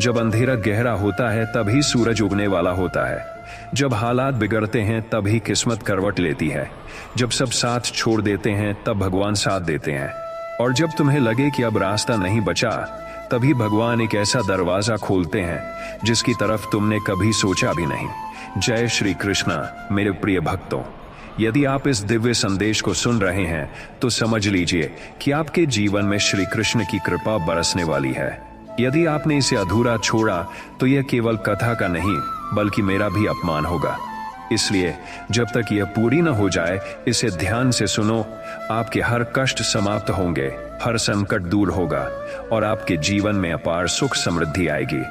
जब अंधेरा गहरा होता है तभी सूरज उगने वाला होता है। जब हालात बिगड़ते हैं तभी किस्मत करवट लेती है। जब सब साथ छोड़ देते हैं तब भगवान साथ देते हैं। और जब तुम्हें लगे कि अब रास्ता नहीं बचा, तभी भगवान एक ऐसा दरवाजा खोलते हैं जिसकी तरफ तुमने कभी सोचा भी नहीं। जय श्री कृष्णा मेरे प्रिय भक्तों, यदि आप इस दिव्य संदेश को सुन रहे हैं तो समझ लीजिए कि आपके जीवन में श्री कृष्ण की कृपा बरसने वाली है। यदि आपने इसे अधूरा छोड़ा तो यह केवल कथा का नहीं बल्कि मेरा भी अपमान होगा। इसलिए जब तक यह पूरी न हो जाए इसे ध्यान से सुनो। आपके हर कष्ट समाप्त होंगे, हर संकट दूर होगा और आपके जीवन में अपार सुख समृद्धि आएगी।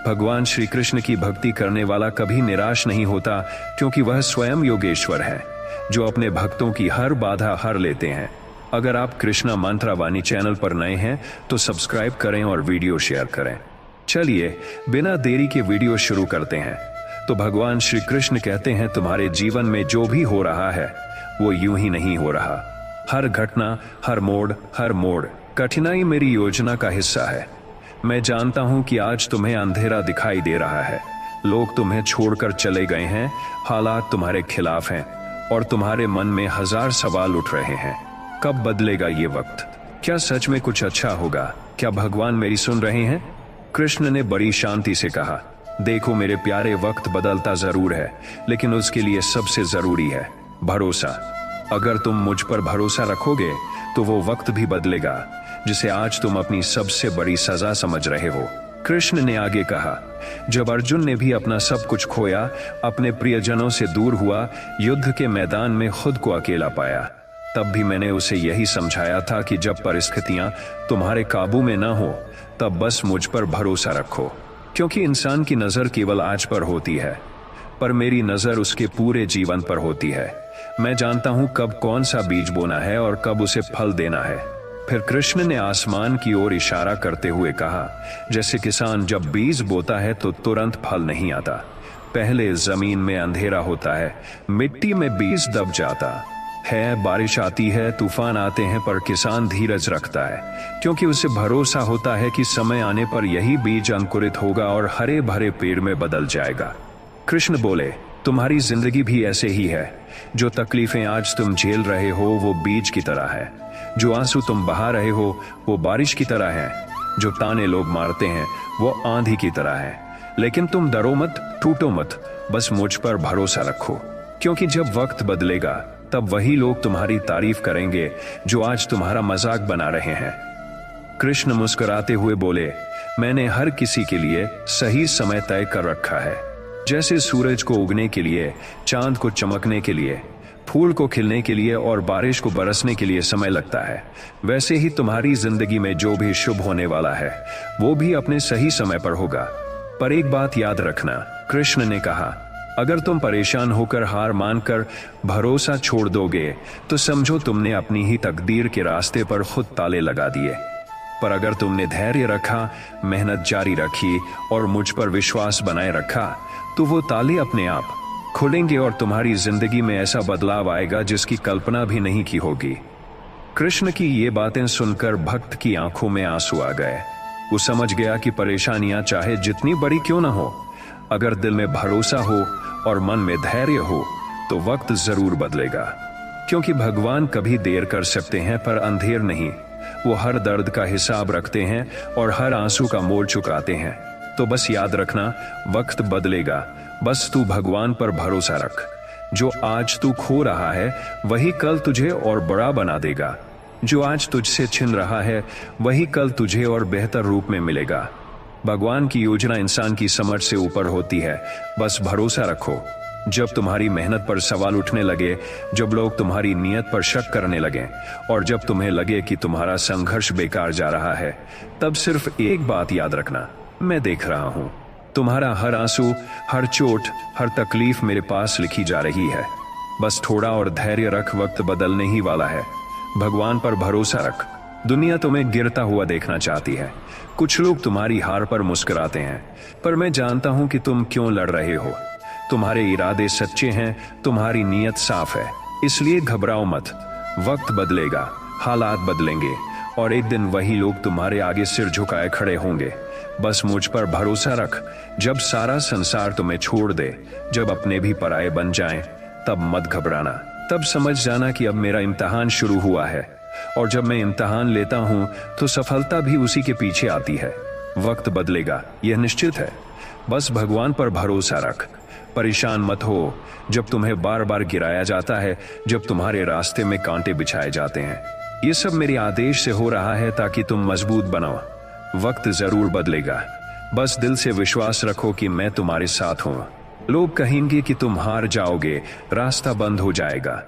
भगवान श्री कृष्ण की भक्ति करने वाला कभी निराश नहीं होता, क्योंकि वह स्वयं योगेश्वर है जो अपने भक्तों की हर बाधा हर लेते हैं। अगर आप कृष्णा मंत्रा वाणी चैनल पर नए हैं तो सब्सक्राइब करें और वीडियो शेयर करें। चलिए बिना देरी के वीडियो शुरू करते हैं। तो भगवान श्री कृष्ण कहते हैं, तुम्हारे जीवन में जो भी हो रहा है वो यूं ही नहीं हो रहा। हर घटना, हर मोड़ कठिनाई मेरी योजना का हिस्सा है। मैं जानता हूं कि आज तुम्हें अंधेरा दिखाई दे रहा है, लोग तुम्हें छोड़कर चले गए हैं, हालात तुम्हारे खिलाफ हैं और तुम्हारे मन में हजार सवाल उठ रहे हैं। कब बदलेगा ये वक्त? क्या सच में कुछ अच्छा होगा? क्या भगवान मेरी सुन रहे हैं? कृष्ण ने बड़ी शांति से कहा, देखो मेरे प्यारे, वक्त बदलता जरूर है, लेकिन उसके लिए सबसे जरूरी है भरोसा। अगर तुम मुझ पर भरोसा रखोगे तो वो वक्त भी बदलेगा जिसे आज तुम अपनी सबसे बड़ी सजा समझ रहे हो। कृष्ण ने आगे कहा, जब अर्जुन ने भी अपना सब कुछ खोया, अपने प्रियजनों से दूर हुआ, युद्ध के मैदान में खुद को अकेला पाया, तब भी मैंने उसे यही समझाया था कि जब परिस्थितियां तुम्हारे काबू में ना हो तब बस मुझ पर भरोसा रखो। क्योंकि इंसान की नजर केवल आज पर होती है, पर मेरी नजर उसके पूरे जीवन पर होती है। मैं जानता हूं कब कौन सा बीज बोना है और कब उसे फल देना है। फिर कृष्ण ने आसमान की ओर इशारा करते हुए कहा, जैसे किसान जब बीज बोता है तो तुरंत फल नहीं आता। पहले जमीन में अंधेरा होता है, मिट्टी में बीज दब जाता है, बारिश आती है, तूफान आते हैं, पर किसान धीरज रखता है, क्योंकि उसे भरोसा होता है कि समय आने पर यही बीज अंकुरित होगा और हरे भरे पेड़ में बदल जाएगा। कृष्ण बोले, तुम्हारी जिंदगी भी ऐसे ही है। जो तकलीफें आज तुम झेल रहे हो वो बीज की तरह है। जो आंसू तुम बहा रहे हो वो बारिश की तरह है। जो ताने लोग मारते हैं वो आंधी की तरह है। लेकिन तुम डरो मत, टूटो मत, बस मुझ पर भरोसा रखो, क्योंकि जब वक्त बदलेगा तब वही लोग तुम्हारी तारीफ करेंगे जो आज तुम्हारा मजाक बना रहे हैं। कृष्ण मुस्कुराते हुए बोले, मैंने हर किसी के लिए सही समय तय कर रखा है। जैसे सूरज को उगने के लिए, चांद को चमकने के लिए, फूल को खिलने के लिए और बारिश को बरसने के लिए समय लगता है, वैसे ही तुम्हारी जिंदगी में जो भी शुभ होने वाला है वो भी अपने सही समय पर होगा। पर एक बात याद रखना, कृष्ण ने कहा, अगर तुम परेशान होकर हार मानकर भरोसा छोड़ दोगे तो समझो तुमने अपनी ही तकदीर के रास्ते पर खुद ताले लगा दिए। पर अगर तुमने धैर्य रखा, मेहनत जारी रखी और मुझ पर विश्वास बनाए रखा तो वो ताले अपने आप खुलेंगे और तुम्हारी जिंदगी में ऐसा बदलाव आएगा जिसकी कल्पना भी नहीं की होगी। कृष्ण की ये बातें सुनकर भक्त की आंखों में आंसू आ गए। वो समझ गया कि परेशानियां चाहे जितनी बड़ी क्यों ना हो, अगर दिल में भरोसा हो और मन में धैर्य हो तो वक्त जरूर बदलेगा। क्योंकि भगवान कभी देर कर सकते हैं पर अंधेर नहीं। वो हर दर्द का हिसाब रखते हैं और हर आंसू का मोल चुकाते हैं। तो बस याद रखना, वक्त बदलेगा, बस तू भगवान पर भरोसा रख। जो आज तू खो रहा है वही कल तुझे और बड़ा बना देगा। जो आज तुझसे छिन रहा है वही कल तुझे और बेहतर रूप में मिलेगा। भगवान की योजना इंसान की समझ से ऊपर होती है, बस भरोसा रखो। जब तुम्हारी मेहनत पर सवाल उठने लगे, जब लोग तुम्हारी नीयत पर शक करने लगे और जब तुम्हें लगे कि तुम्हारा संघर्ष बेकार जा रहा है, तब सिर्फ एक बात याद रखना, मैं देख रहा हूं। तुम्हारा हर आंसू, हर चोट, हर तकलीफ मेरे पास लिखी जा रही है। बस थोड़ा और धैर्य रख, वक्त बदलने ही वाला है। भगवान पर भरोसा रख। दुनिया तुम्हें गिरता हुआ देखना चाहती है। कुछ लोग तुम्हारी हार पर मुस्कुराते हैं, पर मैं जानता हूं कि तुम क्यों लड़ रहे हो। तुम्हारे इरादे सच्चे हैं, तुम्हारी नीयत साफ है, इसलिए घबराओ मत। वक्त बदलेगा, हालात बदलेंगे और एक दिन वही लोग तुम्हारे आगे सिर झुकाए खड़े होंगे। बस मुझ पर भरोसा रख। जब सारा संसार तुम्हें छोड़ दे, जब अपने भी पराये बन जाएं, तब मत घबराना। तब समझ जाना कि अब मेरा इम्तिहान शुरू हुआ है, और जब मैं इम्तिहान लेता हूं तो सफलता भी उसी के पीछे आती है। वक्त बदलेगा, यह निश्चित है। बस भगवान पर भरोसा रख। परेशान मत हो जब तुम्हें बार बार गिराया जाता है, जब तुम्हारे रास्ते में कांटे बिछाए जाते हैं। ये सब मेरे आदेश से हो रहा है ताकि तुम मजबूत बनो। वक्त जरूर बदलेगा, बस दिल से विश्वास रखो कि मैं तुम्हारे साथ हूं। लोग कहेंगे कि तुम हार जाओगे, रास्ता बंद हो जाएगा,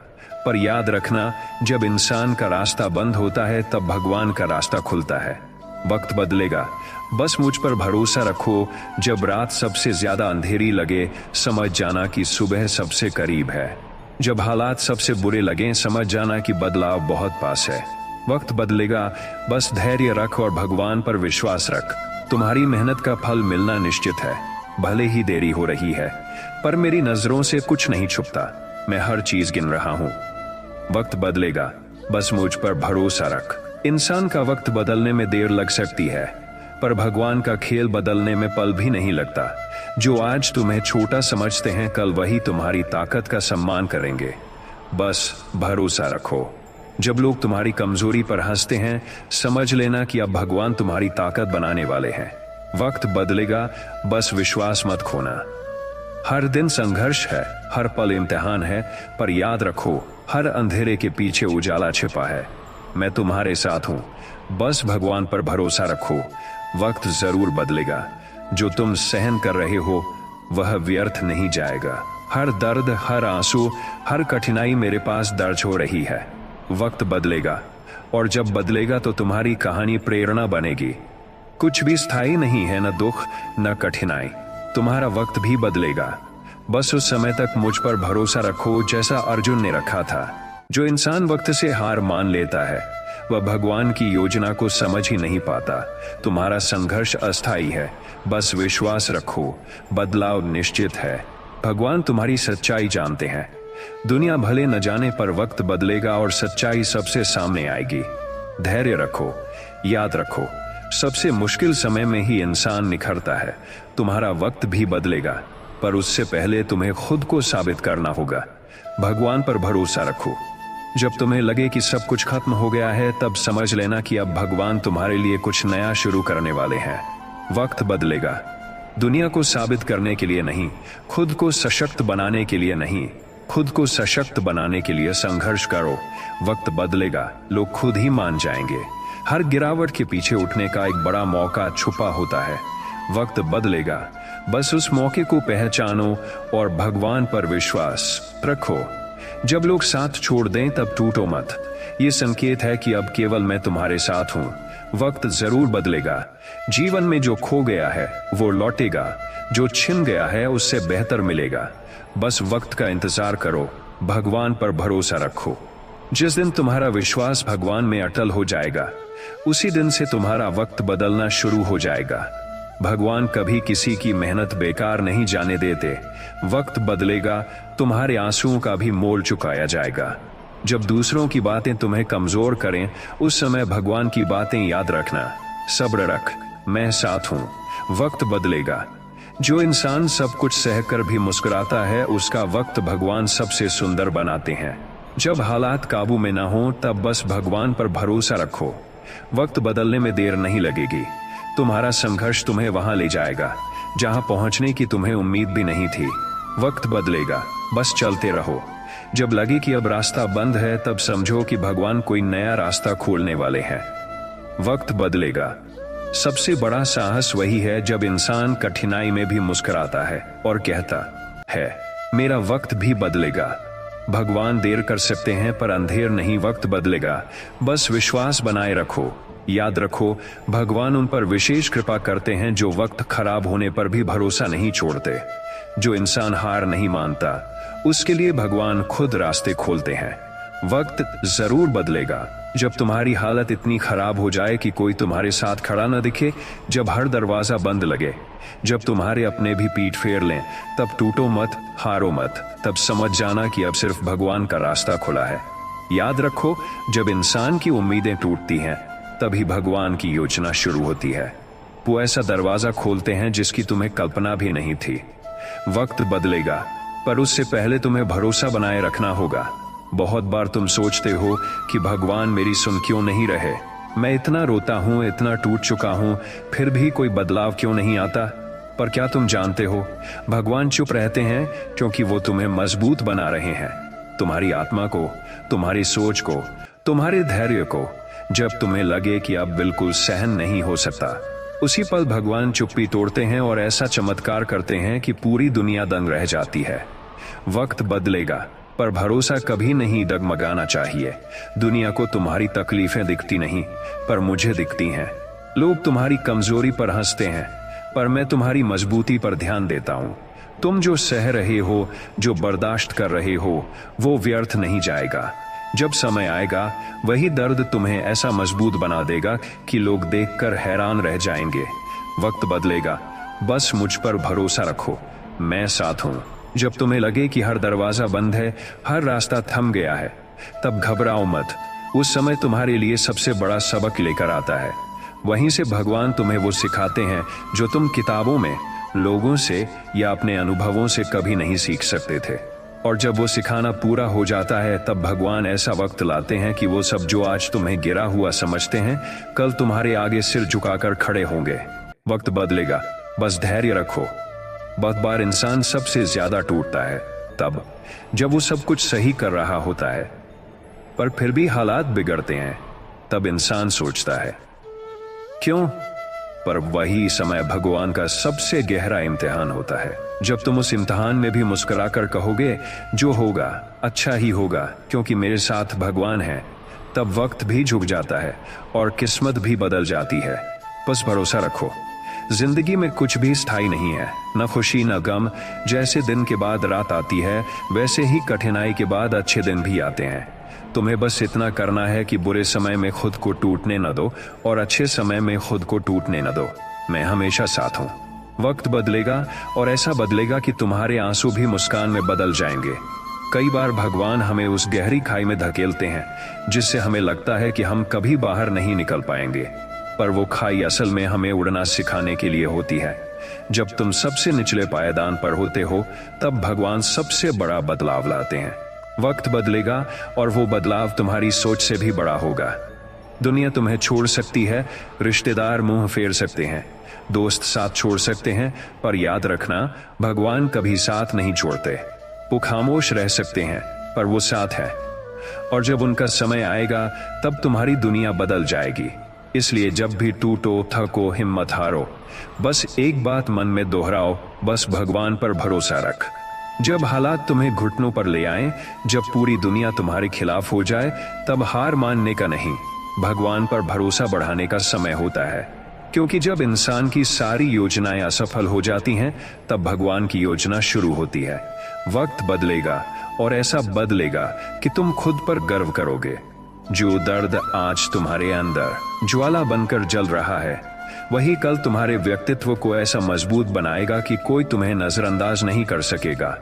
पर याद रखना, जब इंसान का रास्ता बंद होता है तब भगवान का रास्ता खुलता है। वक्त बदलेगा, बस मुझ पर भरोसा रखो। जब रात सबसे ज्यादा अंधेरी लगे, समझ जाना कि सुबह सबसे करीब है। जब हालात सबसे बुरे लगें, समझ जाना कि बदलाव बहुत पास है। वक्त बदलेगा, बस धैर्य रख और भगवान पर विश्वास रख। तुम्हारी मेहनत का फल मिलना निश्चित है। भले ही देरी हो रही है, पर मेरी नजरों से कुछ नहीं छुपता। मैं हर चीज गिन रहा हूं। वक्त बदलेगा, बस मुझ पर भरोसा रख। इंसान का वक्त बदलने में देर लग सकती है, पर भगवान का खेल बदलने में पल भी नहीं लगता। जो आज तुम्हें छोटा समझते हैं, कल वही तुम्हारी ताकत का सम्मान करेंगे। बस भरोसा रखो। जब लोग तुम्हारी कमजोरी पर हंसते हैं, समझ लेना कि अब भगवान तुम्हारी ताकत बनाने वाले हैं। वक्त बदलेगा, बस विश्वास मत खोना। हर दिन संघर्ष है, हर पल इम्तिहान है, पर याद रखो, हर अंधेरे के पीछे उजाला छिपा है। मैं तुम्हारे साथ हूं, बस भगवान पर भरोसा रखो। वक्त जरूर बदलेगा। जो तुम सहन कर रहे हो वह व्यर्थ नहीं जाएगा। हर दर्द, हर आंसू, हर कठिनाई मेरे पास दर्ज हो रही है। वक्त बदलेगा, और जब बदलेगा तो तुम्हारी कहानी प्रेरणा बनेगी। कुछ भी स्थायी नहीं है, न दुख न कठिनाई। तुम्हारा वक्त भी बदलेगा, बस उस समय तक मुझ पर भरोसा रखो जैसा अर्जुन ने रखा था। जो इंसान वक्त से हार मान लेता है, वह भगवान की योजना को समझ ही नहीं पाता। तुम्हारा संघर्ष अस्थायी है, बस विश्वास रखो, बदलाव निश्चित है। भगवान तुम्हारी सच्चाई जानते हैं। दुनिया भले न जाने, पर वक्त बदलेगा और सच्चाई सबसे सामने आएगी। धैर्य रखो, याद रखो, सबसे मुश्किल समय में ही इंसान निखरता है। तुम्हारा वक्त भी बदलेगा, पर उससे पहले तुम्हें खुद को साबित करना होगा। भगवान पर भरोसा रखो। जब तुम्हें लगे कि सब कुछ खत्म हो गया है, तब समझ लेना कि अब भगवान तुम्हारे लिए कुछ नया शुरू करने वाले हैं। वक्त बदलेगा, दुनिया को साबित करने के लिए नहीं, खुद को सशक्त बनाने के लिए नहीं। खुद को सशक्त बनाने के लिए संघर्ष करो। वक्त बदलेगा, लोग खुद ही मान जाएंगे। हर गिरावट के पीछे उठने का एक बड़ा मौका छुपा होता है। वक्त बदलेगा, बस उस मौके को पहचानो और भगवान पर विश्वास रखो। जब लोग साथ छोड़ दें, तब टूटो मत। ये संकेत है कि अब केवल मैं तुम्हारे साथ हूं। वक्त जरूर बदलेगा। जीवन में जो खो गया है वो लौटेगा, जो छिन गया है उससे बेहतर मिलेगा। बस वक्त का इंतजार करो, भगवान पर भरोसा रखो। जिस दिन तुम्हारा विश्वास भगवान में अटल हो जाएगा, उसी दिन से तुम्हारा वक्त बदलना शुरू हो जाएगा। भगवान कभी किसी की मेहनत बेकार नहीं जाने देते। वक्त बदलेगा, तुम्हारे आंसुओं का भी मोल चुकाया जाएगा। जब दूसरों की बातें तुम्हें कमजोर करें, उस समय भगवान की बातें याद रखना। सब्र रख, मैं साथ हूं। वक्त बदलेगा। जो इंसान सब कुछ सहकर भी मुस्कुराता है, उसका वक्त भगवान सबसे सुंदर बनाते हैं। जब हालात काबू में ना हो, तब बस भगवान पर भरोसा रखो। वक्त बदलने में देर नहीं लगेगी। तुम्हारा संघर्ष तुम्हें वहां ले जाएगा जहां पहुंचने की तुम्हें उम्मीद भी नहीं थी। वक्त बदलेगा, बस चलते रहो। जब लगे कि अब रास्ता बंद है, तब समझो कि भगवान कोई नया रास्ता खोलने वाले हैं। वक्त बदलेगा। सबसे बड़ा साहस वही है जब इंसान कठिनाई में भी मुस्कुराता है और कहता है, मेरा वक्त भी बदलेगा। भगवान देर कर सकते हैं, पर अंधेर नहीं, वक्त बदलेगा। बस विश्वास बनाए रखो। याद रखो, भगवान उन पर विशेष कृपा करते हैं जो वक्त खराब होने पर भी भरोसा नहीं छोड़ते। जो इंसान हार नहीं मानता, उसके लिए भगवान खुद रास्ते खोलते हैं। वक्त जरूर बदलेगा। जब तुम्हारी हालत इतनी खराब हो जाए कि कोई तुम्हारे साथ खड़ा न दिखे, जब हर दरवाजा बंद लगे, जब तुम्हारे अपने भी पीठ फेर लें, तब टूटो मत, हारो मत। तब समझ जाना कि अब सिर्फ भगवान का रास्ता खुला है। याद रखो, जब इंसान की उम्मीदें टूटती हैं, तभी भगवान की योजना शुरू होती है। वो ऐसा दरवाजा खोलते हैं जिसकी तुम्हें कल्पना भी नहीं थी। वक्त बदलेगा, पर उससे पहले तुम्हें भरोसा बनाए रखना होगा। बहुत बार तुम सोचते हो कि भगवान मेरी सुन क्यों नहीं रहे, मैं इतना रोता हूं, इतना टूट चुका हूं, फिर भी कोई बदलाव क्यों नहीं आता। पर क्या तुम जानते हो, भगवान चुप रहते हैं क्योंकि वो तुम्हें मजबूत बना रहे हैं, तुम्हारी आत्मा को, तुम्हारी सोच को, तुम्हारे धैर्य को। जब तुम्हें लगे कि अब बिल्कुल सहन नहीं हो सकता, उसी पल भगवान चुप्पी तोड़ते हैं और ऐसा चमत्कार करते हैं कि पूरी दुनिया दंग रह जाती है। वक्त बदलेगा, पर भरोसा कभी नहीं डगमगाना चाहिए। दुनिया को तुम्हारी तकलीफें दिखती नहीं, पर मुझे दिखती हैं। लोग तुम्हारी कमजोरी पर हंसते हैं, पर मैं तुम्हारी मजबूती पर ध्यान देता हूं। तुम जो सह रहे हो, जो बर्दाश्त कर रहे हो, वो व्यर्थ नहीं जाएगा। जब समय आएगा, वही दर्द तुम्हें ऐसा मजबूत बना देगा कि लोग देखकर हैरान रह जाएंगे। वक्त बदलेगा, बस मुझ पर भरोसा रखो, मैं साथ हूं। जब तुम्हें लगे कि हर दरवाजा बंद है, हर रास्ता थम गया है, तब घबराओ मत। उस समय तुम्हारे लिए सबसे बड़ा सबक लेकर आता है। वहीं से भगवान तुम्हें वो सिखाते हैं जो तुम किताबों में, लोगों से या अपने अनुभवों से कभी नहीं सीख सकते थे। और जब वो सिखाना पूरा हो जाता है, तब भगवान ऐसा वक्त लाते हैं कि वो सब जो आज तुम्हें गिरा हुआ समझते हैं, कल तुम्हारे आगे सिर झुकाकर खड़े होंगे। वक्त बदलेगा, बस धैर्य रखो। बहुत बार इंसान सबसे ज्यादा टूटता है तब जब वो सब कुछ सही कर रहा होता है, पर फिर भी हालात बिगड़ते हैं। तब इंसान सोचता है क्यों? पर वही समय भगवान का सबसे गहरा इम्तिहान होता है। जब तुम उस इम्तिहान में भी मुस्कुराकर कहोगे जो होगा अच्छा ही होगा, क्योंकि मेरे साथ भगवान है, तब वक्त भी झुक जाता है और किस्मत भी बदल जाती है। बस भरोसा रखो, जिंदगी में कुछ भी स्थायी नहीं है, न खुशी न गम। जैसे दिन के बाद रात आती है, वैसे ही कठिनाई के बाद अच्छे दिन भी आते हैं। तुम्हें बस इतना करना है कि बुरे समय में खुद को टूटने न दो और अच्छे समय में खुद को टूटने न दो। मैं हमेशा साथ हूं। वक्त बदलेगा और ऐसा बदलेगा कि तुम्हारे आंसू भी मुस्कान में बदल जाएंगे। कई बार भगवान हमें उस गहरी खाई में धकेलते हैं जिससे हमें लगता है कि हम कभी बाहर नहीं निकल पाएंगे, पर वो खाई असल में हमें उड़ना सिखाने के लिए होती है। जब तुम सबसे निचले पायदान पर होते हो, तब भगवान सबसे बड़ा बदलाव लाते हैं। वक्त बदलेगा और वो बदलाव तुम्हारी सोच से भी बड़ा होगा। दुनिया तुम्हें छोड़ सकती है, रिश्तेदार मुंह फेर सकते हैं, दोस्त साथ छोड़ सकते हैं, पर याद रखना, भगवान कभी साथ नहीं छोड़ते। वो खामोश रह सकते हैं, पर वो साथ है। और जब उनका समय आएगा, तब तुम्हारी दुनिया बदल जाएगी। इसलिए जब भी टूटो, थको, हिम्मत हारो, बस एक बात मन में दोहराओ, बस भगवान पर भरोसा रख। जब हालात तुम्हें घुटनों पर ले आएं, जब पूरी दुनिया तुम्हारे खिलाफ हो जाए, तब हार मानने का नहीं, भगवान पर भरोसा बढ़ाने का समय होता है। क्योंकि जब इंसान की सारी योजनाएं असफल हो जाती हैं, तब भगवान की योजना शुरू होती है। वक्त बदलेगा और ऐसा बदलेगा कि तुम खुद पर गर्व करोगे। जो दर्द आज तुम्हारे अंदर ज्वाला बनकर जल रहा है, वही कल तुम्हारे व्यक्तित्व को ऐसा मजबूत बनाएगा कि कोई तुम्हें नजरअंदाज नहीं कर सकेगा।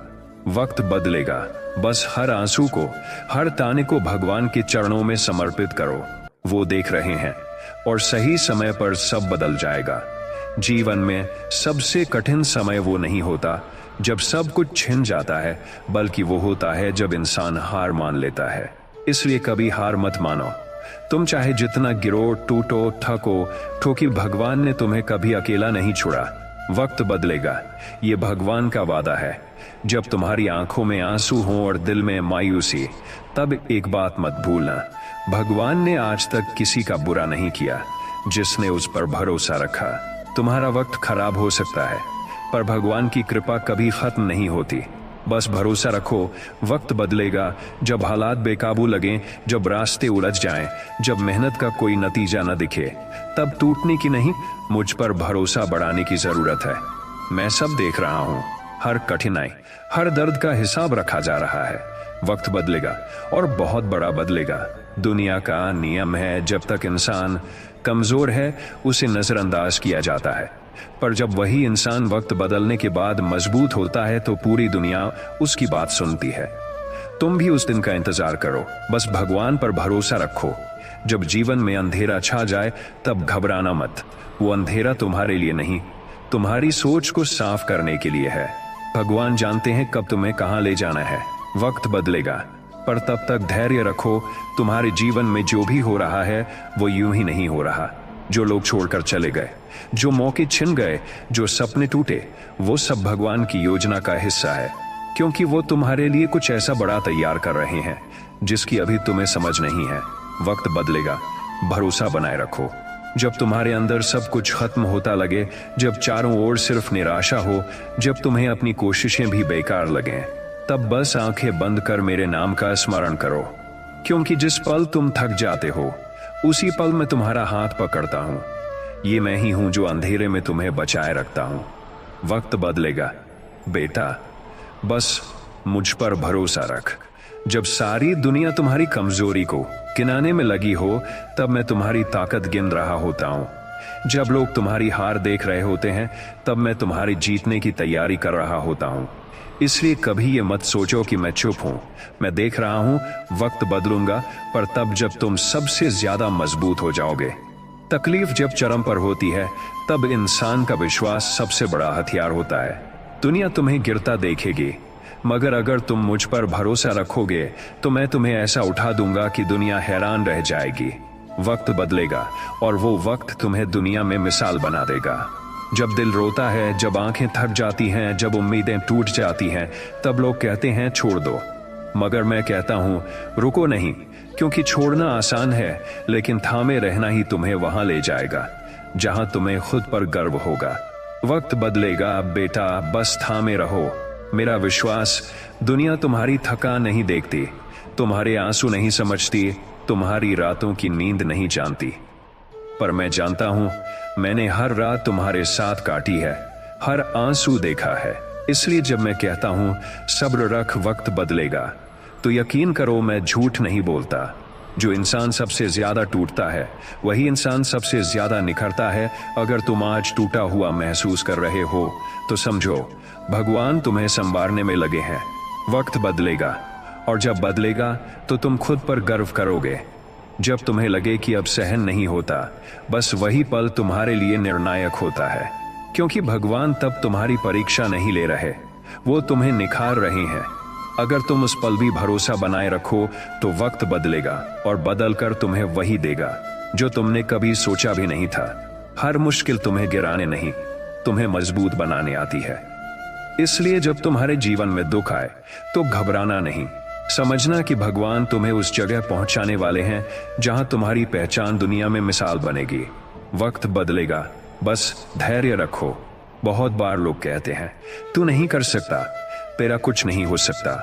वक्त बदलेगा, बस हर आंसू को, हर ताने को भगवान के चरणों में समर्पित करो। वो देख रहे हैं और सही समय पर सब बदल जाएगा। जीवन में सबसे कठिन समय वो नहीं होता जब सब कुछ छिन जाता है, बल्कि वो होता है जब इंसान हार मान लेता है। इसलिए कभी हार मत मानो। तुम चाहे जितना गिरो, टूटो, थको, क्योंकि भगवान ने तुम्हें कभी अकेला नहीं छोड़ा। वक्त बदलेगा, ये भगवान का वादा है। जब तुम्हारी आंखों में आंसू हों और दिल में मायूसी, तब एक बात मत भूलना, भगवान ने आज तक किसी का बुरा नहीं किया जिसने उस पर भरोसा रखा। तुम्हारा वक्त खराब हो सकता है, पर भगवान की कृपा कभी खत्म नहीं होती। बस भरोसा रखो, वक्त बदलेगा। जब हालात बेकाबू लगें, जब रास्ते उलझ जाएं, जब मेहनत का कोई नतीजा न दिखे, तब टूटने की नहीं, मुझ पर भरोसा बढ़ाने की जरूरत है। मैं सब देख रहा हूं, हर कठिनाई, हर दर्द का हिसाब रखा जा रहा है। वक्त बदलेगा और बहुत बड़ा बदलेगा। दुनिया का नियम है, जब तक इंसान कमजोर है, उसे नजरअंदाज किया जाता है, पर जब वही इंसान वक्त बदलने के बाद मजबूत होता है, तो पूरी दुनिया उसकी बात सुनती है। तुम भी उस दिन का इंतजार करो, बस भगवान पर भरोसा रखो। जब जीवन में अंधेरा छा जाए तब घबराना मत। वो अंधेरा तुम्हारे लिए नहीं, तुम्हारी सोच को साफ करने के लिए है। भगवान जानते हैं कब तुम्हें कहां ले जाना है। वक्त बदलेगा, पर तब तक धैर्य रखो। तुम्हारे जीवन में जो भी हो रहा है वो यूं ही नहीं हो रहा। जो लोग छोड़कर चले गए, जो मौके छिन गए, जो सपने टूटे, वो सब भगवान की योजना का हिस्सा है, क्योंकि वो तुम्हारे लिए कुछ ऐसा बड़ा तैयार कर रहे हैं जिसकी अभी तुम्हें समझ नहीं है। वक्त बदलेगा, भरोसा बनाए रखो। जब तुम्हारे अंदर सब कुछ खत्म होता लगे, जब चारों ओर सिर्फ निराशा हो, जब तुम्हें अपनी कोशिशें भी बेकार लगें, तब बस आंखें बंद कर मेरे नाम का स्मरण करो, क्योंकि जिस पल तुम थक जाते हो उसी पल मैं तुम्हारा हाथ पकड़ता हूं। ये मैं ही हूं जो अंधेरे में तुम्हें बचाए रखता हूं। वक्त बदलेगा बेटा, बस मुझ पर भरोसा रख। जब सारी दुनिया तुम्हारी कमजोरी को गिनाने में लगी हो, तब मैं तुम्हारी ताकत गिन रहा होता हूं। जब लोग तुम्हारी हार देख रहे होते हैं, तब मैं तुम्हारी जीतने की तैयारी कर रहा होता हूं। इसलिए कभी ये मत सोचो कि मैं चुप हूं। मैं देख रहा हूं, वक्त बदलूंगा, पर तब जब तुम सबसे ज्यादा मजबूत हो जाओगे। तकलीफ जब चरम पर होती है, तब इंसान का विश्वास सबसे बड़ा हथियार होता है। दुनिया तुम्हें गिरता देखेगी, मगर अगर तुम मुझ पर भरोसा रखोगे तो मैं तुम्हें ऐसा उठा दूंगा कि दुनिया हैरान रह जाएगी। वक्त बदलेगा और वो वक्त तुम्हें दुनिया में मिसाल बना देगा। जब दिल रोता है, जब आंखें थक जाती हैं, जब उम्मीदें टूट जाती हैं, तब लोग कहते हैं छोड़ दो, मगर मैं कहता हूं रुको नहीं, क्योंकि छोड़ना आसान है, लेकिन थामे रहना ही तुम्हें वहां ले जाएगा जहां तुम्हें खुद पर गर्व होगा। वक्त बदलेगा बेटा, बस थामे रहो। मेरा विश्वास, दुनिया तुम्हारी थकान नहीं देखती, तुम्हारे आंसू नहीं समझती, तुम्हारी रातों की नींद नहीं जानती, पर मैं जानता हूं। मैंने हर रात तुम्हारे साथ काटी है, हर आंसू देखा है। इसलिए जब मैं कहता हूं सब्र रख, वक्त बदलेगा, तो यकीन करो मैं झूठ नहीं बोलता। जो इंसान सबसे ज्यादा टूटता है, वही इंसान सबसे ज्यादा निखरता है। अगर तुम आज टूटा हुआ महसूस कर रहे हो, तो समझो भगवान तुम्हें संवारने में लगे हैं। वक्त बदलेगा, और जब बदलेगा तो तुम खुद पर गर्व करोगे। जब तुम्हें लगे कि अब सहन नहीं होता, बस वही पल तुम्हारे लिए निर्णायक होता है, क्योंकि भगवान तब तुम्हारी परीक्षा नहीं ले रहे, वो तुम्हें निखार रहे हैं। अगर तुम उस पल भी भरोसा बनाए रखो, तो वक्त बदलेगा और बदलकर तुम्हें वही देगा जो तुमने कभी सोचा भी नहीं था। हर मुश्किल तुम्हें गिराने नहीं, तुम्हें मजबूत बनाने आती है। इसलिए जब तुम्हारे जीवन में दुख आए तो घबराना नहीं, समझना कि भगवान तुम्हें उस जगह पहुंचाने वाले हैं जहां तुम्हारी पहचान दुनिया में मिसाल बनेगी। वक्त बदलेगा, बस धैर्य रखो। बहुत बार लोग कहते हैं तू नहीं कर सकता, तेरा कुछ नहीं हो सकता,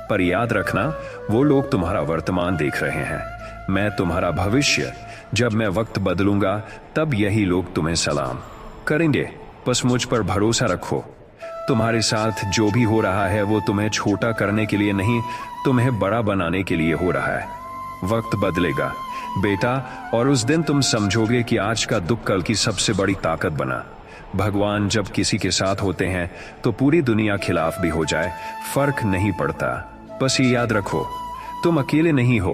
पर याद रखना वो लोग तुम्हारा वर्तमान देख रहे हैं, मैं तुम्हारा भविष्य। जब मैं वक्त बदलूंगा तब यही लोग तुम्हें सलाम करेंगे। बस मुझ पर भरोसा रखो। तुम्हारे साथ जो भी हो रहा है वो तुम्हें छोटा करने के लिए नहीं, तुम्हें बड़ा बनाने के लिए हो रहा है। वक्त बदलेगा बेटा, और उस दिन तुम समझोगे कि आज का दुख कल की सबसे बड़ी ताकत बना। भगवान जब किसी के साथ होते हैं तो पूरी दुनिया खिलाफ भी हो जाए, फर्क नहीं पड़ता। बस ये याद रखो, तुम अकेले नहीं हो,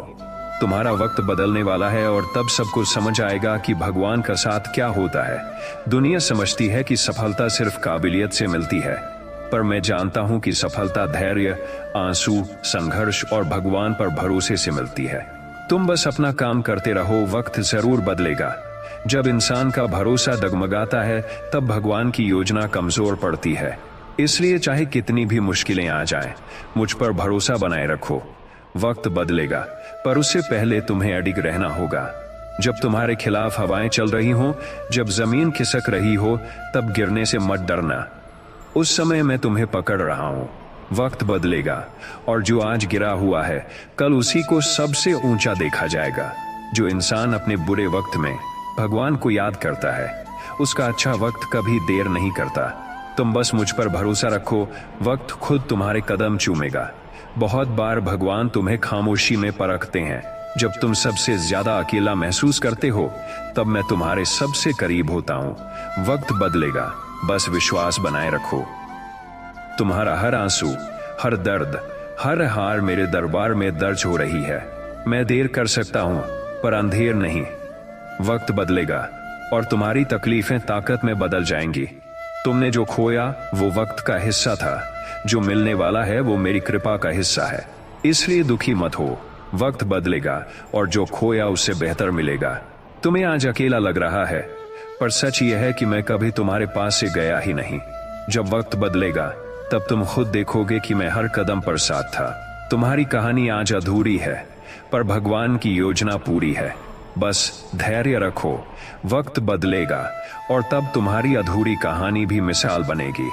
तुम्हारा वक्त बदलने वाला है, और तब सबको समझ आएगा कि भगवान का साथ क्या होता है। दुनिया समझती है कि सफलता सिर्फ काबिलियत से मिलती है, पर मैं जानता हूं कि सफलता धैर्य, आंसू, संघर्ष और भगवान पर भरोसे से मिलती है। तुम बस अपना काम करते रहो, वक्त जरूर बदलेगा। जब इंसान का भरोसा डगमगाता है, तब भगवान की योजना कमजोर पड़ती है। इसलिए चाहे कितनी भी मुश्किलें आ जाएं, मुझ पर भरोसा बनाए रखो। वक्त बदलेगा, पर उससे पहले तुम्हें अडिग रहना होगा। जब तुम्हारे खिलाफ हवाएं चल रही हों, जब जमीन खिसक रही हो, तब गिरने से मत डरना। उस समय मैं तुम्हें पकड़ रहा हूं। वक्त बदलेगा, और जो आज गिरा हुआ है, कल उसी को सबसे ऊंचा देखा जाएगा। जो इंसान अपने बुरे वक्त में भगवान को याद करता है, उसका अच्छा वक्त कभी देर नहीं करता। तुम बस मुझ पर भरोसा रखो, वक्त खुद तुम्हारे कदम चूमेगा। बहुत बार भगवान तुम्हें खामोशी में परखते हैं। जब तुम सबसे ज्यादा अकेला महसूस करते हो, तब मैं तुम्हारे सबसे करीब होता हूं। वक्त बदलेगा, बस विश्वास बनाए रखो। तुम्हारा हर आंसू, हर दर्द, हर हार मेरे दरबार में दर्ज हो रही है। मैं देर कर सकता हूं, पर अंधेर नहीं। वक्त बदलेगा और तुम्हारी तकलीफें ताकत में बदल जाएंगी। तुमने जो खोया वो वक्त का हिस्सा था, जो मिलने वाला है वो मेरी कृपा का हिस्सा है। इसलिए दुखी मत हो, वक्त बदलेगा और जो खोया उससे बेहतर मिलेगा। तुम्हें आज अकेला लग रहा है, पर सच यह है कि मैं कभी तुम्हारे पास से गया ही नहीं। जब वक्त बदलेगा तब तुम खुद देखोगे कि मैं हर कदम पर साथ था। तुम्हारी कहानी आज अधूरी है, पर भगवान की योजना पूरी है। बस धैर्य रखो, वक्त बदलेगा और तब तुम्हारी अधूरी कहानी भी मिसाल बनेगी।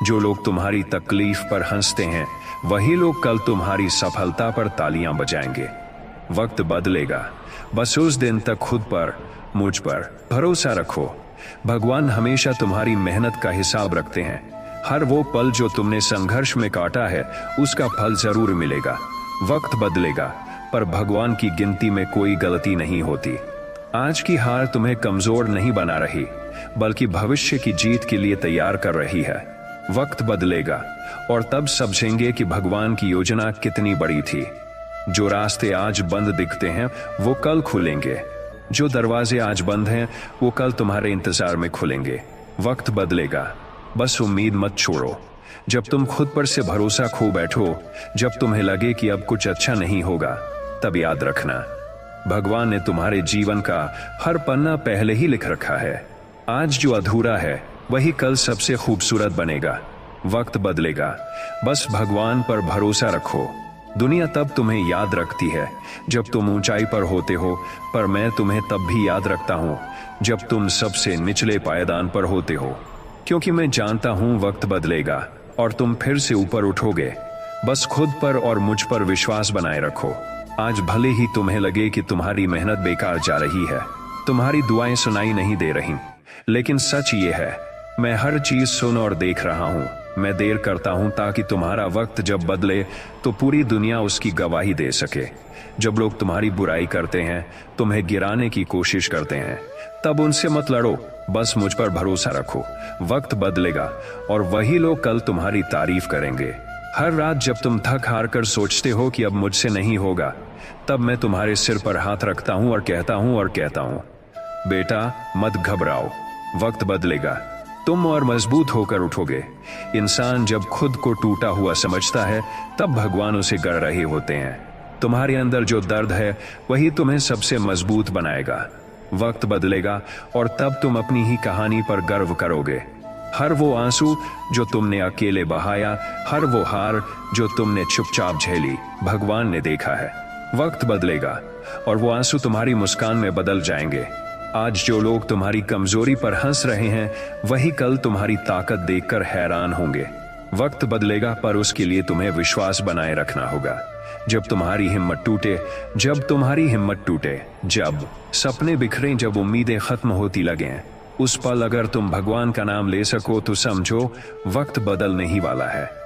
जो लोग तुम्हारी तकलीफ पर हंसते हैं वही लोग कल तुम्हारी सफलता पर तालियां बजाएंगे। वक्त बदलेगा, बस उस दिन तक खुद पर, मुझ पर भरोसा रखो। भगवान हमेशा तुम्हारी मेहनत का हिसाब रखते हैं। हर वो पल जो तुमने संघर्ष में काटा है उसका फल जरूर मिलेगा। वक्त बदलेगा, पर भगवान की गिनती में कोई गलती नहीं होती। आज की हार तुम्हें कमजोर नहीं बना रही, बल्कि भविष्य की जीत के लिए तैयार कर रही है। वक्त बदलेगा और तब समझेंगे कि भगवान की योजना कितनी बड़ी थी। जो रास्ते आज बंद दिखते हैं वो कल खुलेंगे। जो दरवाजे आज बंद हैं वो कल तुम्हारे इंतजार में खुलेंगे। वक्त बदलेगा, बस उम्मीद मत छोड़ो। जब तुम खुद पर से भरोसा खो बैठो, जब तुम्हें लगे कि अब कुछ अच्छा नहीं होगा, तब याद रखना भगवान ने तुम्हारे जीवन का हर पन्ना पहले ही लिख रखा है। आज जो अधूरा है वही कल सबसे खूबसूरत बनेगा। वक्त बदलेगा, बस भगवान पर भरोसा रखो। दुनिया तब तुम्हें याद रखती है जब तुम ऊंचाई पर होते हो, पर मैं तुम्हें तब भी याद रखता हूं जब तुम सबसे निचले पायदान पर होते हो। क्योंकि मैं जानता हूं वक्त बदलेगा और तुम फिर से ऊपर उठोगे। बस खुद पर और मुझ पर विश्वास बनाए रखो। आज भले ही तुम्हें लगे कि तुम्हारी मेहनत बेकार जा रही है, तुम्हारी दुआएं सुनाई नहीं दे रही, लेकिन सच ये है, मैं हर चीज सुन और देख रहा हूं। मैं देर करता हूं ताकि तुम्हारा वक्त जब बदले तो पूरी दुनिया उसकी गवाही दे सके। जब लोग तुम्हारी बुराई करते हैं, तुम्हें गिराने की कोशिश करते हैं, तब उनसे मत लड़ो, बस मुझ पर भरोसा रखो। वक्त बदलेगा और वही लोग कल तुम्हारी तारीफ करेंगे। हर रात जब तुम थक हार कर सोचते हो कि अब मुझसे नहीं होगा, तब मैं तुम्हारे सिर पर हाथ रखता हूं और कहता हूं, बेटा मत घबराओ, वक्त बदलेगा, तुम और मजबूत होकर उठोगे। इंसान जब खुद को टूटा हुआ समझता है तब भगवान उसे गढ़ रहे होते हैं। तुम्हारे अंदर जो दर्द है वही तुम्हें सबसे मजबूत बनाएगा। वक्त बदलेगा और तब तुम अपनी ही कहानी पर गर्व करोगे। हर वो आंसू जो तुमने अकेले बहाया, हर वो हार जो तुमने चुपचाप झेली, भगवान ने देखा है। वक्त बदलेगा और वो आंसू तुम्हारी मुस्कान में बदल जाएंगे। आज जो लोग तुम्हारी कमजोरी पर हंस रहे हैं वही कल तुम्हारी ताकत देखकर हैरान होंगे। वक्त बदलेगा, पर उसके लिए तुम्हें विश्वास बनाए रखना होगा। जब तुम्हारी हिम्मत टूटे, जब सपने बिखरें, जब उम्मीदें खत्म होती लगें, उस पल अगर तुम भगवान का नाम ले सको तो समझो वक्त बदलने ही वाला है।